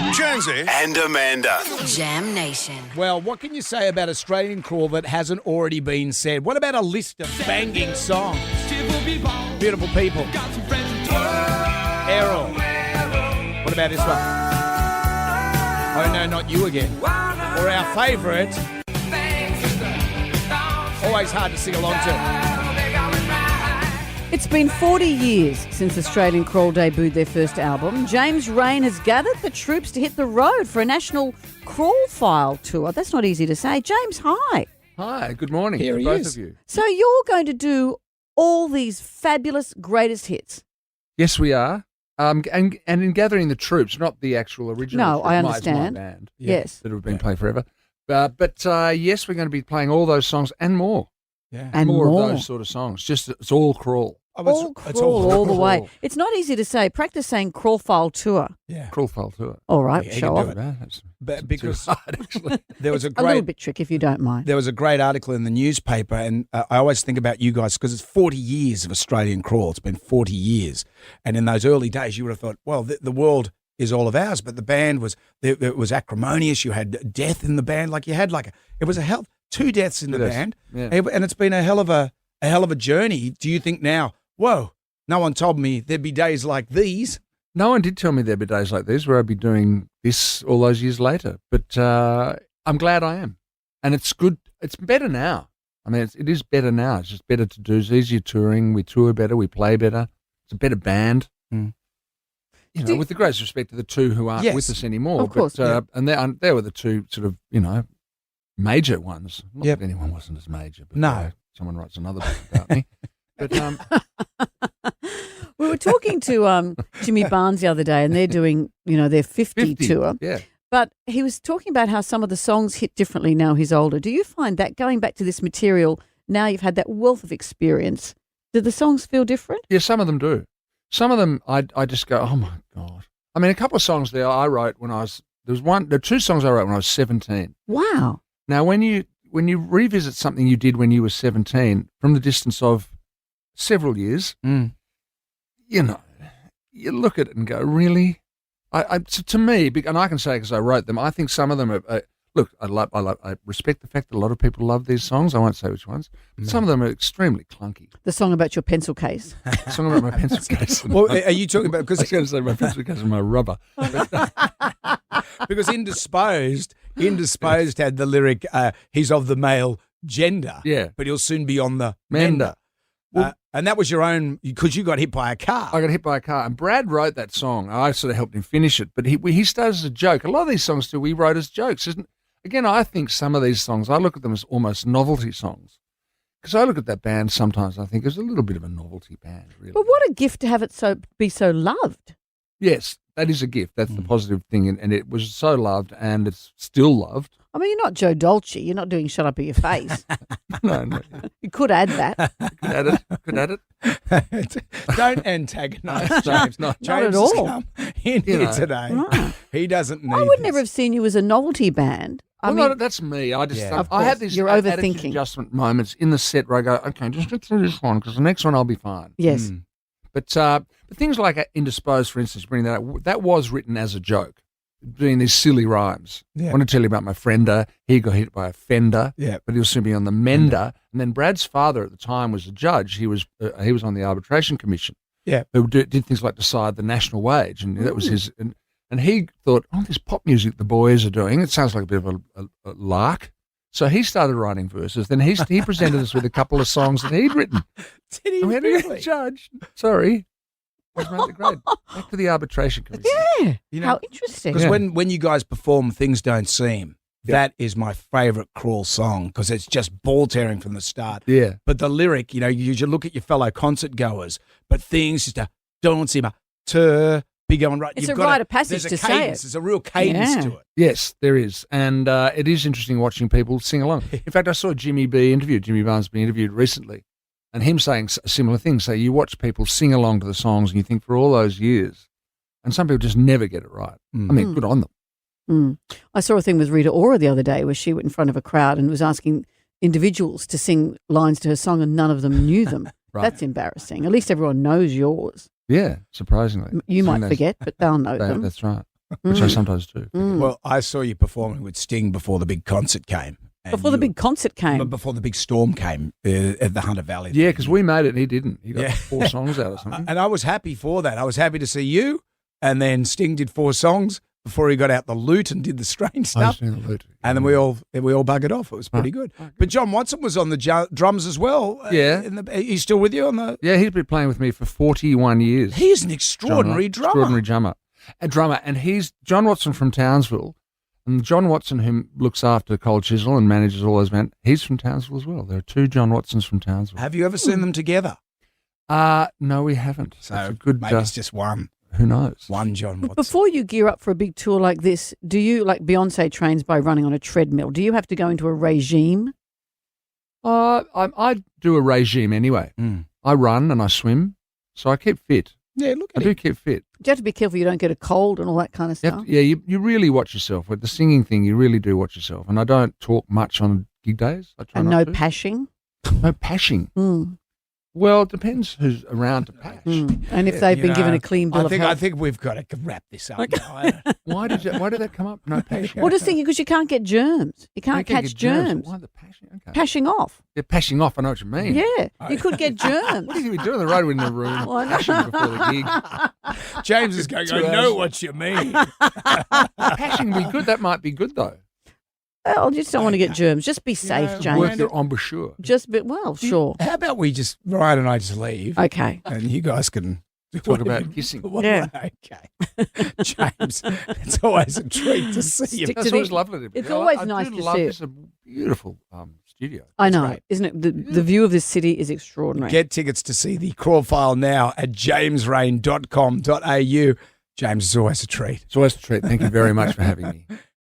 Jonesy and Amanda. Jam Nation. Well, what can you say about Australian crawl that hasn't already been said? What about a list of banging songs? Beautiful people. Errol. What about this one? Oh, no, not you again. Or our favourite. Always hard to sing along to. It's been 40 years since Australian Crawl debuted their first album. James Reyne has gathered the troops to hit the road for a national crawl file tour. That's not easy to say. James, hi. Hi, good morning Here to he both is. of you. So you're going to do all these fabulous greatest hits. Yes, we are. And in gathering the troops, not the actual original. No, troops, I it's understand. my band Yes. that have been playing forever. But yes, we're going to be playing all those songs and more. Yeah. And more more. of those sort of songs. Just it's all crawl. All crawl all the way. It's not easy to say. Practice saying crawl file tour. Yeah. Crawl file to it. All right, Yeah, show you off. can do it. That's But because too hard, actually. there was a A little great bit tricky if you don't mind. there was a great article in the newspaper, and I always think about you guys because it's 40 years of Australian crawl. It's been 40 years, and in those early days, you would have thought, well, the world is all of ours, but the band was it was acrimonious. You had death in the band, like you had it was two deaths in the band, Yeah. and it's been a hell of a journey. Do you think now? Whoa, no one told me there'd be days like these. No one did tell me there'd be days like these where I'd be doing this all those years later. But I'm glad I am. And it's good. It's better now. I mean, it is better now. It's just better to do. It's easier touring. We tour better. We play better. It's a better band. Mm. You know, with the greatest respect to the two who aren't Yes. with us anymore. Of course, But, and they were the two sort of, major ones. Not Yep. that anyone wasn't as major. But, No. someone writes another book about me. But We were talking to Jimmy Barnes the other day, and they're doing, their 50 tour. Yeah. But he was talking about how some of the songs hit differently now he's older. Do you find that going back to this material, now you've had that wealth of experience, do the songs feel different? Yeah, some of them do. Some of them I just go, oh my God. I mean, a couple of songs there I wrote when I was, there were two songs I wrote when I was 17. Wow. Now, when you revisit something you did when you were 17 from the distance of several years, you look at it and go, really? To me, and I can say because I wrote them, I think some of them are, look, I respect the fact that a lot of people love these songs. I won't say which ones. But some of them are extrely clunky. The song about your pencil case. The song about my pencil case. Well, are you talking about I was going to say my pencil case and my rubber. because Indisposed had the lyric, he's of the male gender, Yeah. but he'll soon be on the Mender. mender. And that was your own, because you got hit by a car. I got hit by a car, and Brad wrote that song. I sort of helped him finish it, but he started as a joke. A lot of these songs too, we wrote as jokes. Again, I think some of these songs, I look at them as almost novelty songs. Because I look at that band sometimes, I think it's a little bit of a novelty band, really. But what a gift to have it be so loved. Yes, that is a gift. That's the positive thing, and it was so loved, and it's still loved. I mean, you're not Joe Dolce. You're not doing Shut Up at Your Face. No. You could add that. Could add it. Don't antagonise James. No, James not at has all. come in here today. No. He doesn't need I would this. never have seen you as a novelty band. Well, no, that's me. I just Yeah. Of I had course, these you're attitude overthinking. adjustment moments in the set where I go, okay, just get through this one because the next one I'll be fine. Yes. But things like Indisposed, for instance, bringing that up, that was written as a joke, doing these silly rhymes. Yeah. I want to tell you about my friender. He got hit by a fender, Yeah. but he'll soon be on the mender. And then Brad's father at the time was a judge. He was on the arbitration commission. Yeah. Who did things like decide the national wage, and that was his. And he thought, oh, this pop music the boys are doing, it sounds like a bit of a lark. So he started writing verses. Then he presented us with a couple of songs that he'd written. Did he And we had to get really? a judge. Sorry. It was rather great. Back to the arbitration committee. Yeah. You know, How interesting. Because Yeah. when you guys perform Things Don't Seem, that is my favourite crawl song because it's just ball-tearing from the start. Yeah. But the lyric, you should look at your fellow concert goers, but things just don't seem to be going right. It's You've a got rite of passage there's a to say cadence. it. There's a real cadence Yeah. to it. Yes, there is. And it is interesting watching people sing along. In fact, I saw Jimmy Barnes be interviewed recently, and him saying a similar thing. So you watch people sing along to the songs and you think for all those years, and some people just never get it right. I mean, good on them. I saw a thing with Rita Ora the other day where she went in front of a crowd and was asking individuals to sing lines to her song and none of them knew them. Right. That's embarrassing. At least everyone knows yours. Yeah, surprisingly. You might Sing those- forget, but they'll know them. That's right. which I sometimes do. Well, I saw you performing with Sting before the big concert came. And Before the big concert came. Before the big storm came at the Hunter Valley. Yeah, because we made it and he didn't. He got Yeah. 4 songs out or something. And I was happy for that. I was happy to see you, and then Sting did 4 songs before he got out the lute and did the strange I was stuff. doing the lute. And then we all buggered off. It was pretty good. But John Watson was on the drums as well. Yeah. He's still with you on the... Yeah, he's been playing with me for 41 years. He is an extraordinary drummer. Extraordinary drummer. And he's John Watson from Townsville. And John Watson, who looks after Cold Chisel and manages all those men, he's from Townsville as well. There are 2 John Watsons from Townsville. Have you ever seen them together? No, we haven't. So That's a good, maybe it's just one. Who knows? One John Watson. Before you gear up for a big tour like this, do you, like Beyonce trains by running on a treadmill, do you have to go into a regime? I do a regime anyway. I run and I swim, so I keep fit. Yeah, look I at do it. keep fit. Do you have to be careful you don't get a cold and all that kind of stuff? You really watch yourself. With the singing thing, you really do watch yourself. And I don't talk much on gig days. I try And not no to. pashing? No pashing. Mm. Well, it depends who's around to pash. Mm. And if they've been given a clean bill of I health. think we've got to wrap this up now. Why did that come up? No pashing. Well, just thinking because you can't get germs. You can't You catch get germs. Why the pashing? Okay. Pashing off. Yeah, pashing off. I know what you mean. Yeah. You could get germs. What do you think we do on the road in the room? Well, I know. Pashing before the gig. James is going, 2 I hours. know what you mean. Pashing would be good. That might be good though. Well, you just don't want to get germs. Just be safe, know, James. Work your embouchure. Just be, well, sure. How about we just, Ryan and I just leave, Okay. and you guys can Talk about kissing. Yeah. Okay. James, it's always a treat to see you. Stick It's to always the- lovely. it's always nice do to love see it. This is a beautiful studio. I know, right. isn't it? The view of this city is extraordinary. Get tickets to see the Crawl File now at jamesrain.com.au. James, it's always a treat. It's always a treat. Thank you very much for having me.